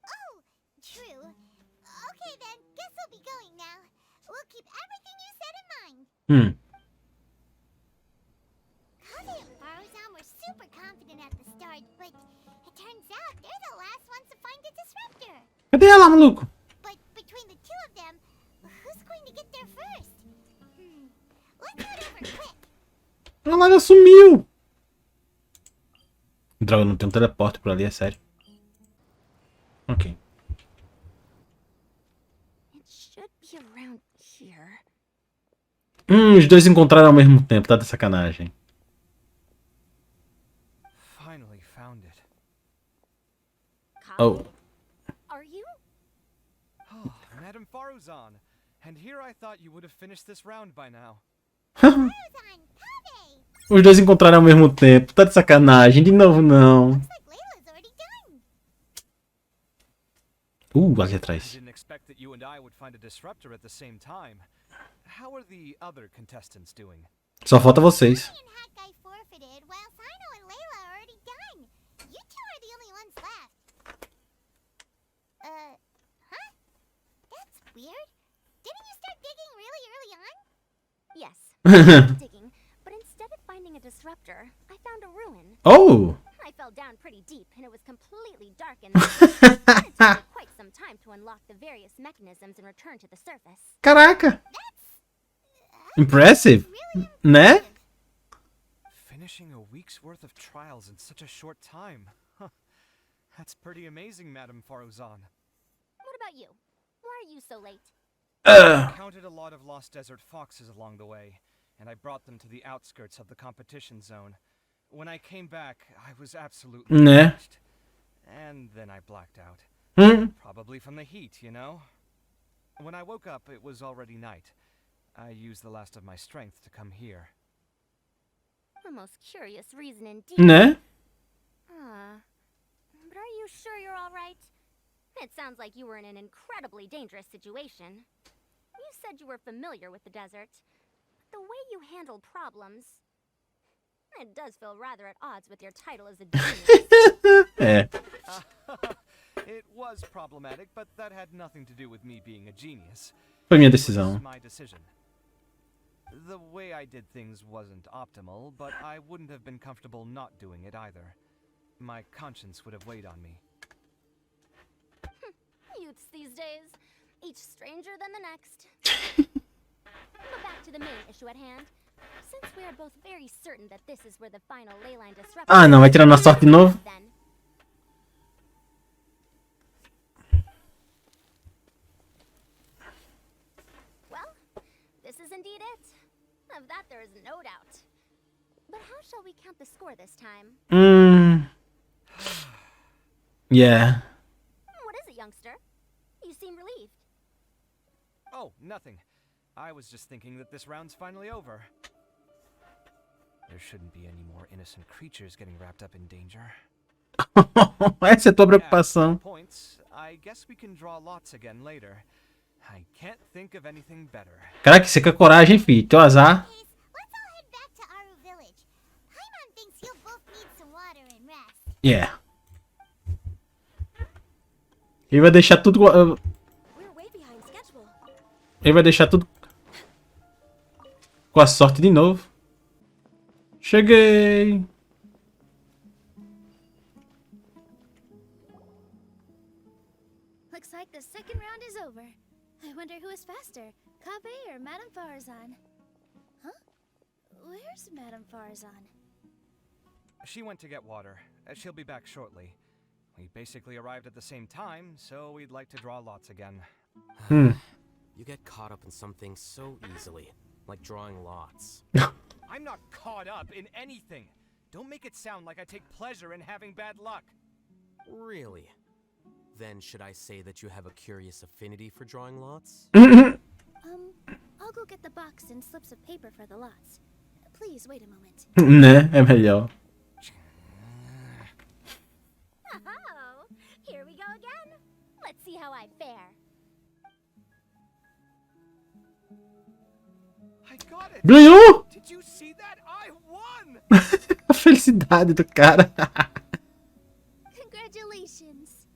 Oh, true. Okay then, guess we'll be going now. We'll keep everything you said in mind. Kaveh and Farozan were super confident at the start, but it turns out they're the last ones to find the disruptor. Cadê ela, maluco? But between the two of them, who's going to get there first? Let's head over quick. A Layla sumiu! Droga, não tem um teleporte por ali, é sério. Ok. It should be around here. Os dois se encontraram ao mesmo tempo, tá de sacanagem. Finally found it. Oh. Are you? Oh, Madame Farozan. And here I thought you would have finished this round by now. Farozan, Kaveh! Os dois se encontraram ao mesmo tempo, tá de sacanagem. De novo, não. Looks like Layla's already done. Ali I atrás. didn't expect that you and I would find a disruptor at the same time. How are the other contestants doing? Só falta vocês. Ryan and Hat Guy forfeited, while Sino and Layla are already done. You two are the only ones left. Huh? That's weird. Didn't you start digging really early on? Yes. I was digging, but instead of finding a disruptor, I found a ruin. Oh! I fell down pretty deep, and it was completely dark in there. It took me quite some time to unlock the various mechanisms and return to the surface. Caraca! Impressive! Really Né? Finishing a week's worth of trials in such a short time. Huh. That's pretty amazing, Madame Farozan. What about you? Why are you so late? I counted a lot of lost desert foxes along the way, and I brought them to the outskirts of the competition zone. When I came back, I was absolutely Né? finished. And then I blacked out. Probably from the heat, you know? When I woke up, it was already night. I used the last of my strength to come here. A most curious reason indeed. Né? But are you sure you're all right? It sounds like you were in an incredibly dangerous situation. You said you were familiar with the desert. The way you handle problems, it does feel rather at odds with your title as a genius. É. It was problematic, but that had nothing to do with me being a genius. Foi minha It was decisão. my decision. The way I did things wasn't optimal, but I wouldn't have been comfortable not doing it either. My conscience would have weighed on me. Youths these days, each stranger than the next. But back to the main issue at hand. Since we are both very certain that this is where the final ley line disruption. Ah, não, vai tirar nossa sorte de novo? Then. Well, this is indeed it. Of that there is no doubt. But how shall we count the score this time? Yeah. What is it, youngster? You seem relieved. Oh, nothing. I was just thinking that this round's finally over. There shouldn't be any more innocent creatures getting wrapped up in danger. Essa é a tua Yeah, preocupação. points. I guess we can draw lots again later. I can't think of anything better. Caraca, você quer coragem, filho. Teu azar. Let's all head back to Aru Village. Paimon thinks you'll both need some water and rest. Yeah. Ele vai deixar tudo... We're way behind schedule. Ele vai deixar tudo... com a sorte de novo. Cheguei. Looks like the second round is over. I wonder who is faster, Kaveh or Madame Farzan? Huh? Where's Madame Farzan? She went to get water. She'll be back shortly. We basically arrived at the same time, so we'd like to draw lots again. You get caught up in some things so easily, like drawing lots. I'm not caught up in anything. Don't make it sound like I take pleasure in having bad luck. Really? Then should I say that you have a curious affinity for drawing lots? I'll go get the box and slips of paper for the lots. Please wait a moment. Né? É melhor. Oh, here we go again. Let's see how I fare. I got it. Ganhou! Did you see that? I won. A felicidade do cara. Congratulations.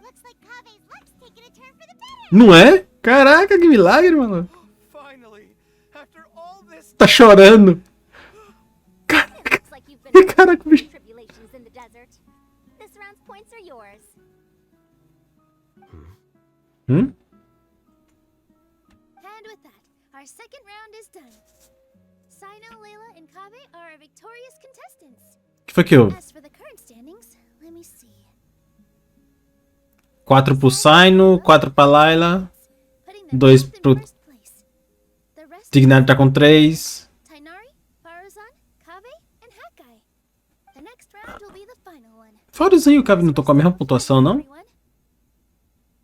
Looks like Kaveh's luck's taking a turn for the better. Não é? Caraca, que milagre, mano. Finally, after all this Tá chorando. It looks like you've been Caraca, through bicho. tribulations in the desert. This round's points are yours. Hum? And with that, our second round is done. Sino, Layla, and Kaveh are our victorious contestants. O que foi que houve? As for the current standings, let me see. 4 pro Sino, 4 pra Layla. Putting them 2 both in pro first place. The rest Dignari tá com 3. Tainari, Farazan, Kaveh, and Hakai. The next round will be the final one. Faruzinho e o Kaveh não estão com a mesma pontuação, não? Everyone,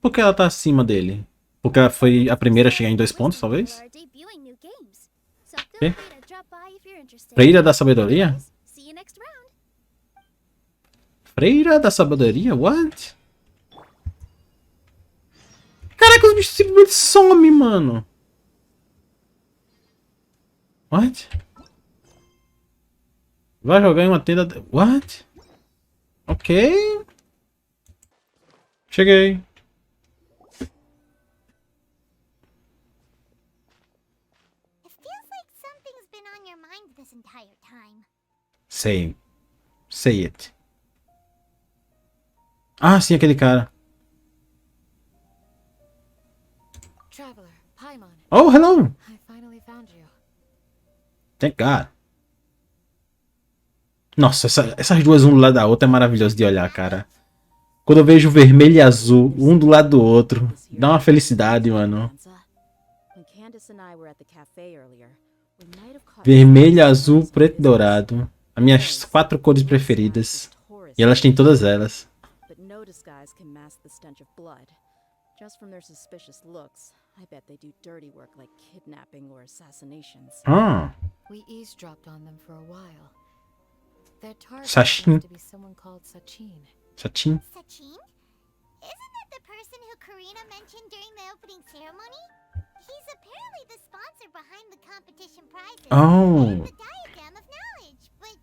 Por que ela tá acima dele? Porque ela foi a primeira a chegar em 2 pontos, talvez? are debuting new games. So Okay. feel free to drop by if you're interested. Freira da Sabedoria? See you next round. Freira da Sabedoria? What? Caraca, os bichos simplesmente somem, mano. What? Vai jogar em uma tenda... What? Ok. Cheguei. It feels like something's been on your mind this entire time. Say. Say it. Ah, sim, aquele cara. Traveler, Paimon, Oh, hello. I finally found you. Thank God. Nossa, essas duas um do lado da outra é maravilhoso de olhar, cara. Quando eu vejo vermelho e azul, um do lado do outro, dá uma felicidade, mano. Vermelho, azul, preto e dourado. As minhas 4 cores preferidas. E elas têm todas elas. But no disguise can mask the stench of blood. Just from their suspicious looks, I bet they do dirty work like kidnapping or assassinations. Ah, We eavesdropped on them for a while. Their target Sachin. seems to be someone called Sachin. Sachin. Sachin? Isn't that the person who Karina mentioned during the opening ceremony? He's apparently the sponsor behind the competition prizes and the diadem of knowledge, but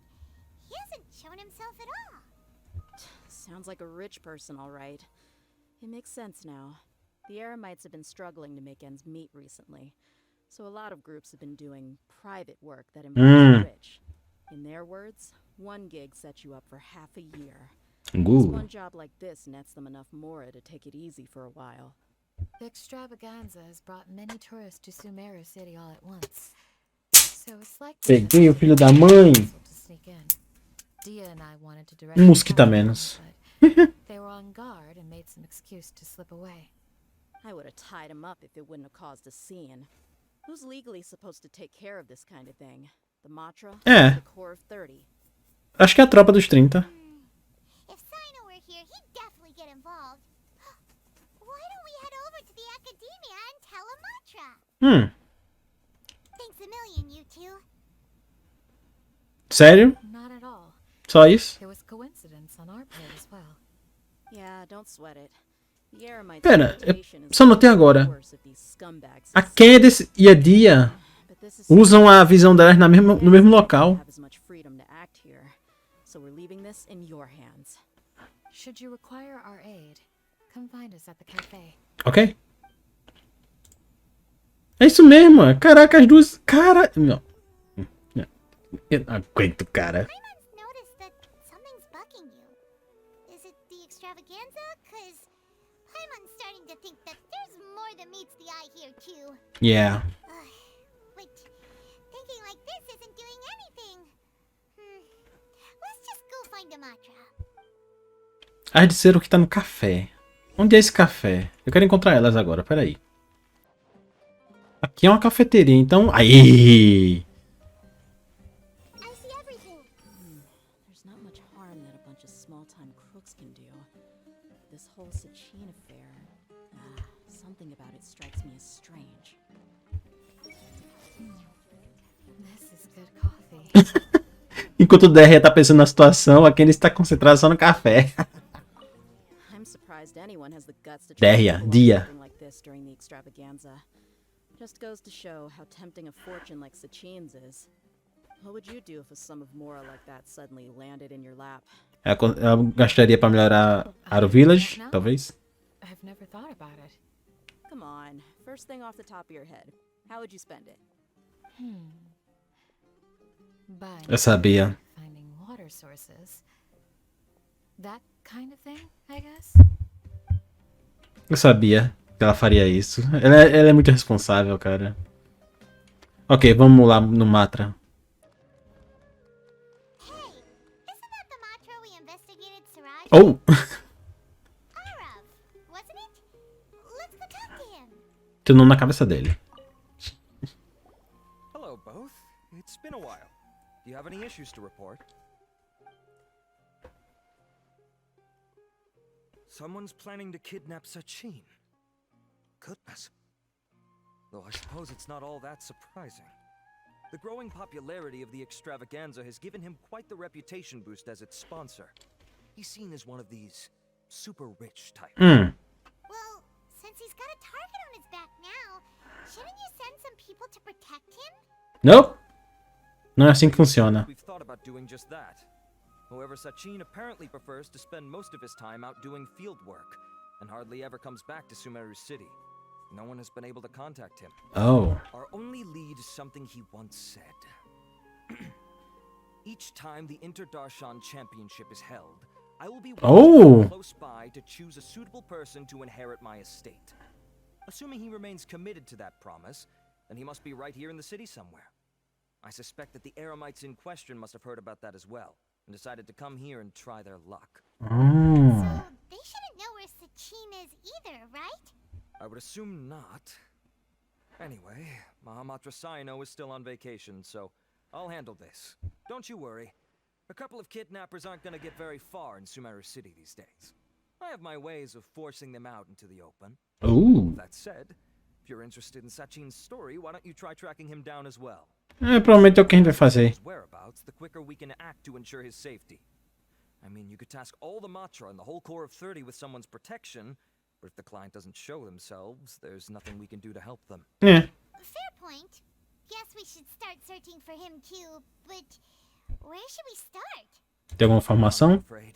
he hasn't shown himself at all. Sounds like a rich person, all right. It makes sense now. The Eremites have been struggling to make ends meet recently, so a lot of groups have been doing private work that involves the rich. In their words, one gig sets you up for half a year. One job like this nets them enough mora to take it easy for a while. The extravaganza has brought many tourists to Sumeru City all at once. So it's like Peguei o filho da mãe. to sneak in. Dia and I wanted to direct Mosquito a menos. but they were on guard and made some excuse to slip away. I would have tied him up if it wouldn't have caused a scene. Who's legally supposed to take care of this kind of thing? The Matra? É. The Core of 30? Acho que é a tropa dos 30. If Sino were here, he'd definitely get involved. Why don't we head over to the academia and tell Amatra? Thanks a million, you two. Sério? Not at all. Só isso? It was coincidence on our part as well. Yeah, don't sweat it. The Eremites' Pera, reputation is só notei agora. worse if these scumbags A succeed. Candice e a Dia But this is usam a visão delas no mesmo local. have as much freedom to act here. So we're leaving this in your hands. Should you require our aid, come find us at the cafe. Ok? É isso mesmo. Caraca, as duas... Cara... Não. Eu não aguento, cara. Paimon's noticed that something's bugging you. Is it the extravaganza? Cause Paimon's starting to think that there's more than meets the eye here too. Yeah. But thinking like this isn't doing anything. Let's just go find Amatra. As disseram que tá no café. Onde é esse café? Eu quero encontrar elas agora, peraí. Aqui é uma cafeteria, então... Aí! I see everything. There's not much harm that a bunch of small-time crooks can do. This whole Sachin affair... something about it strikes me as strange. This is good coffee. Enquanto o DR tá pensando na situação, a Candice tá concentrada só no café. I'm surprised anyone has the guts to Dia, pull off Dia. something like this during the extravaganza. Just goes to show how tempting a fortune like Sachin's is. What would you do if a sum of mora like that suddenly landed in your lap? Ela gastaria pra melhorar Aro Village, talvez. I've never thought about it. Come on, first thing off the top of your head. How would you spend it? Buying, Eu sabia. finding water sources. That kind of thing, I guess. Eu sabia que ela faria isso. Ela é muito responsável, cara. Ok, vamos lá no Matra. Hey, isn't that the Matra we investigated Siraj? Oh! Arav, wasn't it? Let's go talk to him. Tem o nome na cabeça dele. Hello, both. It's been a while. Do you have any issues to report? Someone's planning to kidnap Sachin. Goodness. Though I suppose it's not all that surprising. The growing popularity of the extravaganza has given him quite the reputation boost as its sponsor. He's seen as one of these super rich types. Well, since he's got a target on his back now, shouldn't you send some people to protect him? Não? Não é assim que funciona. We've thought about doing just that. However, Sachin apparently prefers to spend most of his time out doing field work, and hardly ever comes back to Sumeru City. No one has been able to contact him. Oh. Our only lead is something he once said. Each time the Inter-Darshan Championship is held, I will be close by to choose a suitable person to inherit my estate. Assuming he remains committed to that promise, then he must be right here in the city somewhere. I suspect that the Eremites in question must have heard about that as well, and decided to come here and try their luck. So they shouldn't know where Sachin is either, right? I would assume not. Anyway, Mahamatra Saino is still on vacation, so I'll handle this. Don't you worry. A couple of kidnappers aren't gonna get very far in Sumeru City these days. I have my ways of forcing them out into the open. Oh. That said, if you're interested in Sachin's story, why don't you try tracking him down as well? É, provavelmente é o que a gente vai fazer. His whereabouts, the quicker we can act to ensure his safety. I mean, you could task all the Matra and the whole core of 30 with someone's protection, But if the client doesn't show themselves, there's nothing we can do to help them. É. Fair point. Guess we should start searching for him too, but where should we start? Tem alguma informação? I'm afraid.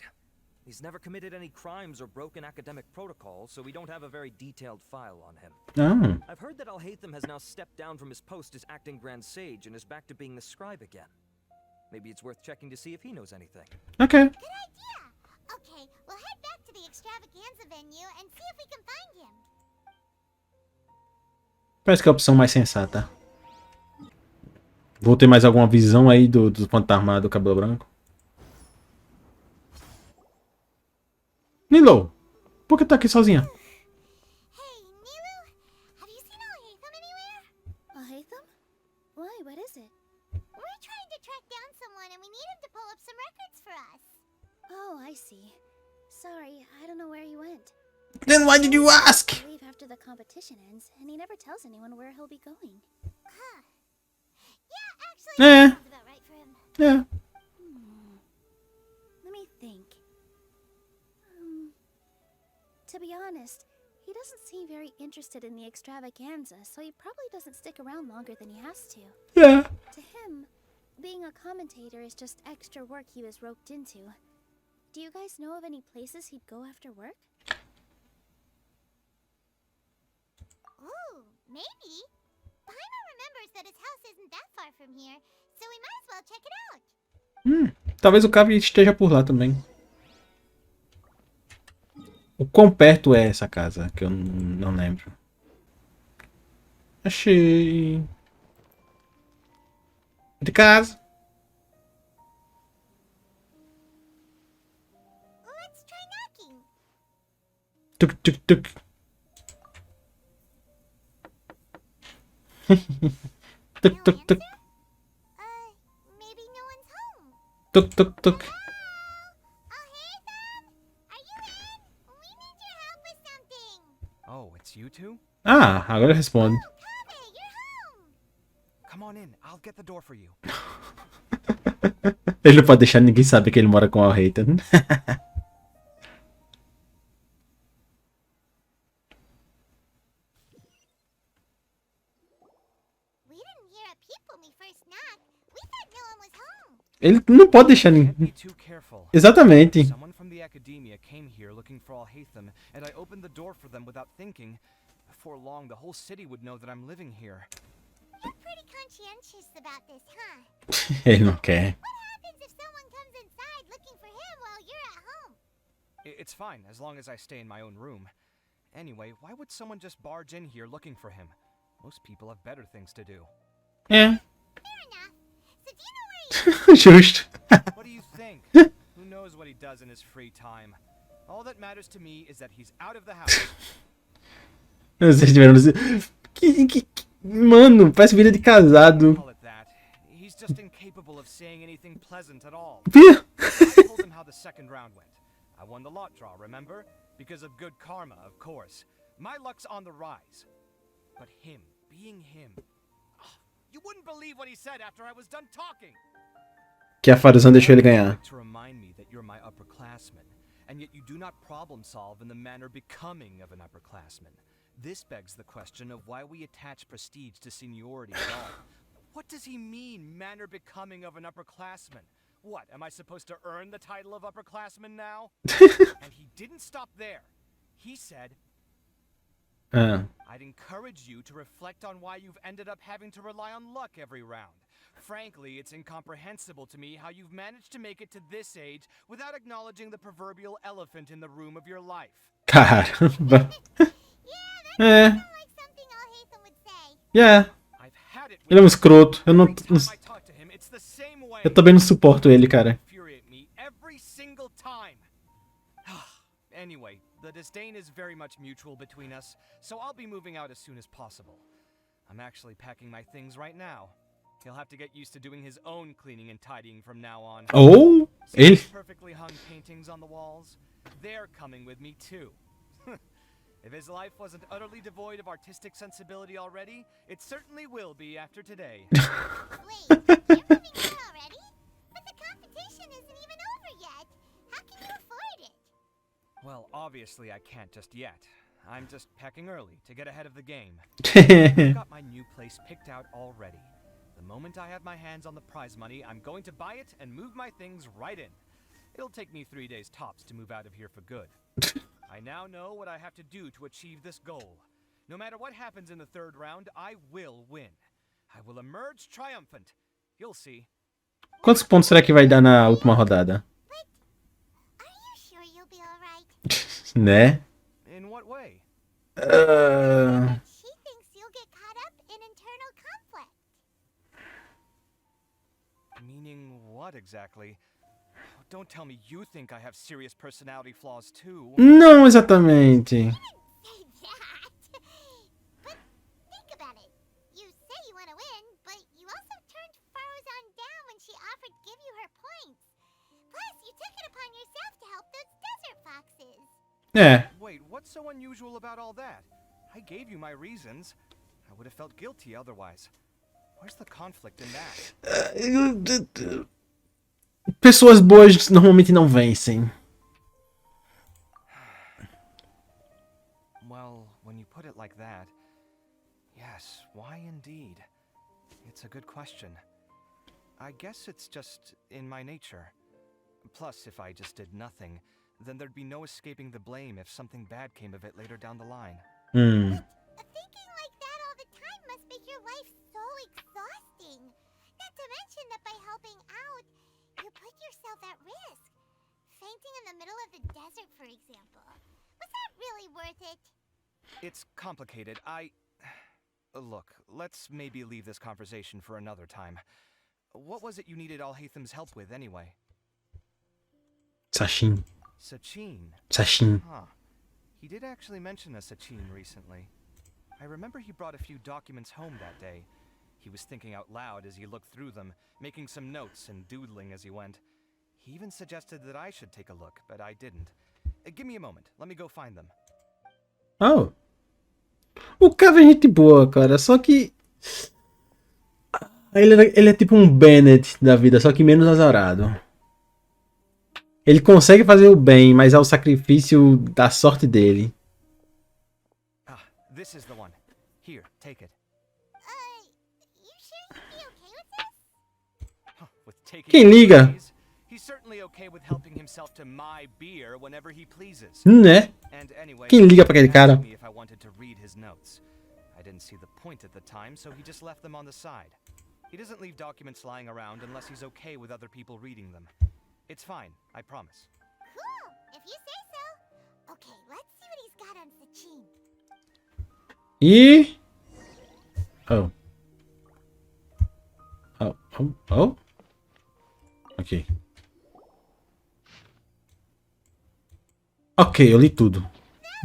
He's never committed any crimes or broken academic protocols, so we don't have a very detailed file on him. Ah. I've heard that Alhaitham has now stepped down from his post as acting Grand Sage and is back to being the scribe again. Maybe it's worth checking to see if he knows anything. Ok. Good idea. Okay, we'll head back to the extravaganza venue and see if we can find him. Parece que é a opção mais sensata. Vou ter mais alguma visão aí do fantasma do cabelo branco? Nilo, por que tá aqui sozinha? Hey, Nilu, have you seen Alhaitham anywhere? Alhaitham? Why? What is it? We're trying to track down someone and we need him to pull up some records for us. Oh, I see. Sorry, I don't know where he went. Then why did you ask? I leave after the competition ends, and he never tells anyone where he'll be going. Huh. Yeah, actually, Eh. that sounds about right for him. É. Let me think. To be honest, he doesn't seem very interested in the extravaganza, so he probably doesn't stick around longer than he has to. É. To him, being a commentator is just extra work he was roped into. Do you guys know of any places he'd go after work? Ooh, maybe. Paimon remembers that his house isn't that far from here, so we might as well check it out. Talvez o Kaveh esteja por lá também. O quão perto é essa casa? Que eu não lembro. Achei. De casa. Let's try knocking. Tuk, tuk, tuk. Tuk, No tuk, tuk. answer? Maybe no one's home. Tuk, tuk, tuk. Alhaitham, are you in? We need your help with something. Oh, it's you two? Ah, agora ele responde. Kaveh, you're home. Come on in. I'll get the door for you. Ele não pode deixar ninguém saber que ele mora com a Alhaitham. We didn't hear a peep when we first knocked. We thought no one was home. Ele não pode deixar Can't be ninguém. too careful. Exatamente. Someone from the academia came here looking for Alhaitham, and I opened the door for them without thinking. Before long, the whole city would know that I'm living here. You're pretty conscientious about this, huh? Ele não quer. What happens if someone comes inside looking for him while you're at home? It's fine, as long as I stay in my own room. Anyway, why would someone just barge in here looking for him? Most people have better things to do. É. Fair enough. So do you know where he Justo. What do you think? Who knows what he does in his free time? All that matters to me is that he's out of the house. Vocês tiveram. Mano, parece vida de casado. Call it that. He's just incapable of saying anything pleasant at all. Via. I told him how the second round went. I won the lot draw, remember? Because of good karma, of course. My luck's on the rise. But him, being him. You wouldn't believe what he said after I was done talking. Que a Faruzão deixou ele ganhar. To remind me that you're my upperclassman, and yet you do not problem solve in the manner becoming of an upperclassman. This begs the question of why we attach prestige to seniority at all. What does he mean, manner becoming of an upperclassman? What, am I supposed to earn the title of upperclassman now? And he didn't stop there. He said, Ah. I'd encourage you to reflect on why you've ended up having to rely on luck every round. Frankly, it's incomprehensible to me how you've managed to make it to this age without acknowledging the proverbial elephant in the room of your life. Caramba. Yeah, É. sounds like something Alhaitham would say. Yeah. I've had it Ele é um with escroto. Eu não. every time I talk to him, it's the same way. Eu também não suporto ele, cara. Infuriate me every single time. Anyway, the disdain is very much mutual between us, so I'll be moving out as soon as possible. I'm actually packing my things right now. He'll have to get used to doing his own cleaning and tidying from now on. Oh, See ele. those perfectly hung paintings on the walls? They're coming with me too. If his life wasn't utterly devoid of artistic sensibility already, it certainly will be after today. Wait, you're moving out already? But the competition isn't even over yet. How can you afford it? Well, obviously I can't just yet. I'm just packing early to get ahead of the game. I've got my new place picked out already. The moment I have my hands on the prize money, I'm going to buy it and move my things right in. It'll take me 3 days tops to move out of here for good. I now know what I have to do to achieve this goal. No matter what happens in the third round, I will win. I will emerge triumphant. You'll see. Quantos pontos será que vai dar na última rodada? Are you sure you'll be alright? Né? In what way? She thinks you'll get caught up in internal conflict. Meaning what exactly? Don't tell me you think I have serious personality flaws too. Não exatamente. Say that. But think about it. You say you want to win, but you also turned Farozan down when she offered to give you her points. Plus, you took it upon yourself to help those desert foxes. É. Wait, what's so unusual about all that? I gave you my reasons. I would have felt guilty otherwise. Where's the conflict in that? Pessoas boas normalmente não vencem. Well, when you put it like that, yes, why indeed? It's a good question. I guess it's just in my nature. Plus, if I just did nothing, then there'd be no escaping the blame if something bad came of it later down the line. Hmm. Thinking like that all the time must make your life so exhausting. Not to mention that by helping out, you put yourself at risk. Fainting in the middle of the desert, for example. Was that really worth it? It's complicated. Look, let's maybe leave this conversation for another time. What was it you needed Alhaitham's help with, anyway? Sachin. Sachin? Sachin. Huh. He did actually mention a Sachin recently. I remember he brought a few documents home that day. He was thinking out loud as he looked through them, making some notes and doodling as he went. He even suggested that I should take a look, but I didn't. Give me a moment. Let me go find them. Oh. O Kaveh é gente boa, cara. Só que... Ele é tipo um Bennett da vida, só que menos azarado. Ele consegue fazer o bem, mas é o sacrifício da sorte dele. Ah, this is the one. Here, take it. You sure you'd be okay with this? With taking Quem liga? praise, he's certainly okay with helping himself to my beer whenever he pleases. Né? And anyway, Quem liga pra aquele he cara? asked me if I wanted to read his notes. I didn't see the point at the time, so he just left them on the side. He doesn't leave documents lying around unless he's okay with other people reading them. It's fine, I promise. Cool, if you say so. Okay, let's see what he's got on Sachin. E... Oh. Oh, oh, oh. Ok. Ok, eu li tudo. That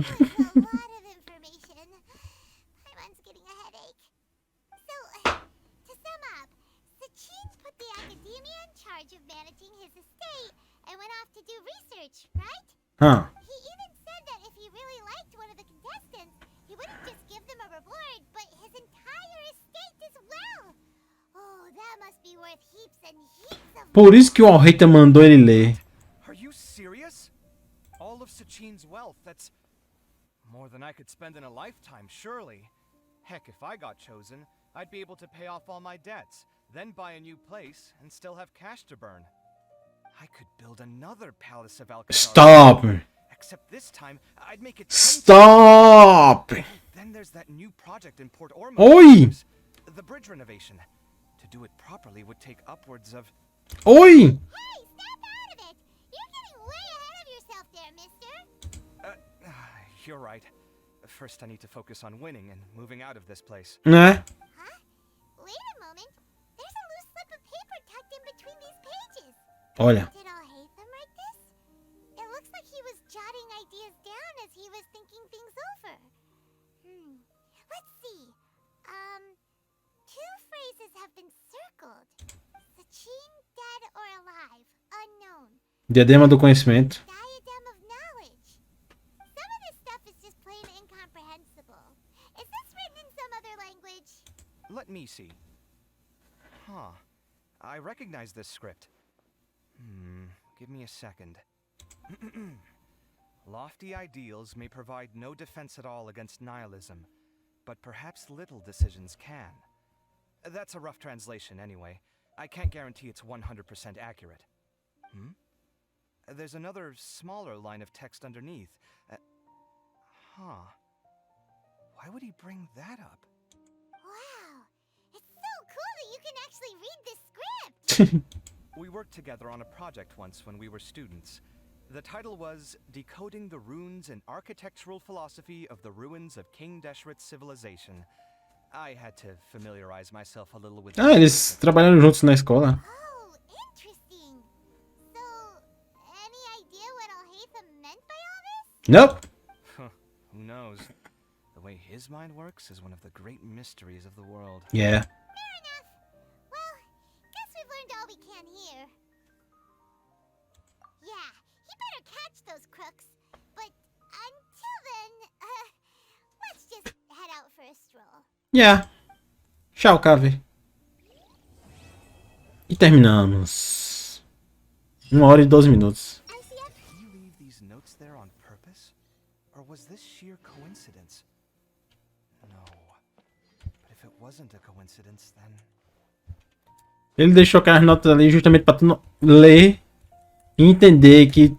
was a lot of information. My mind's getting a headache. So, to sum up, Sachin put the academia in charge of managing his estate and went off to do research, right? Huh. He even said that if he really liked one of the contestants, he wouldn't just give them a reward, but his entire estate as well. Oh, that must be worth heaps and heaps of Por isso que o Alhaitham mandou ele ler. Are you serious? All of Sachin's wealth, that's more than I could spend in a lifetime, surely. Heck, if I got chosen, I'd be able to pay off all my debts, then buy a new place, and still have cash to burn. I could build another palace of Alcazar. Stop! Except this time, I'd make it 10 Stop! Then there's that new project in Port Ormond. Oi! The bridge renovation. To do it properly would take upwards of... Oi! Hey, snap out of it! You're getting way ahead of yourself there, mister! You're right. First, I need to focus on winning and moving out of this place. Né? Huh? Wait a moment. There's a loose slip of paper tucked in between these pages. Olha. Did Alhaitham write this? It looks like he was jotting ideas down as he was thinking things over. Let's see. Two phrases have been circled. Sachin, dead or alive, unknown. Diadema do conhecimento. Diadem of knowledge. Some of this stuff is just plain incomprehensible. Is this written in some other language? Let me see. Huh. I recognize this script. Give me a second. Lofty ideals may provide no defense at all against nihilism, but perhaps little decisions can. That's a rough translation anyway. I can't guarantee it's 100% accurate. There's another smaller line of text underneath. Why would he bring that up? Wow, it's so cool that you can actually read this script! We worked together on a project once when we were students. The title was Decoding the Runes and Architectural Philosophy of the Ruins of King Deshret's Civilization. I had to familiarize myself a little with... Eles trabalharam juntos na escola. Oh, interesting. So, any idea what Alhaitham meant by all this? Nope. Who knows? The way his mind works is one of the great mysteries of the world. Yeah. Fair enough. Well, guess we've learned all we can here. Yeah, he better catch those crooks. But until then, let's just head out for a stroll. Yeah. Tchau, Kaveh. E terminamos. 1 hora e 12 minutos. Did he leave these notes there on purpose? Or was this sheer coincidence? No. But if it wasn't a coincidence, then... Ele deixou aquelas notas ali justamente pra tu ler e entender que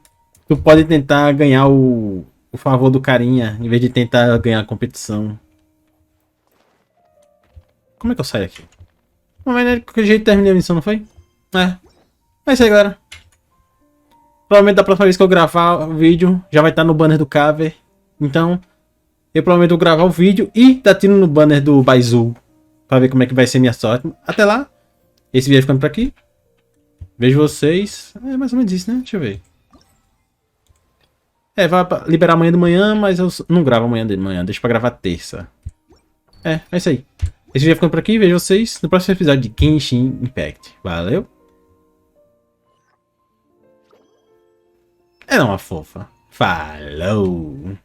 tu pode tentar ganhar o favor do carinha, em vez de tentar ganhar a competição. Como é que eu saio aqui? Mas de qualquer jeito terminei a missão, não foi? É isso aí, galera. Provavelmente da próxima vez que eu gravar o vídeo, já vai estar no banner do Kaveh. Então, eu provavelmente vou gravar o vídeo e dar tiro no banner do Baizu. Pra ver como é que vai ser minha sorte. Até lá. Esse vídeo vai ficando por aqui. Vejo vocês. É mais ou menos isso, né? Deixa eu ver. Vai liberar amanhã de manhã, mas eu não gravo amanhã de manhã. Deixa pra gravar terça. É isso aí. Esse vídeo vai ficando por aqui. Vejo vocês no próximo episódio de Genshin Impact. Valeu. Ela é uma fofa. Falou.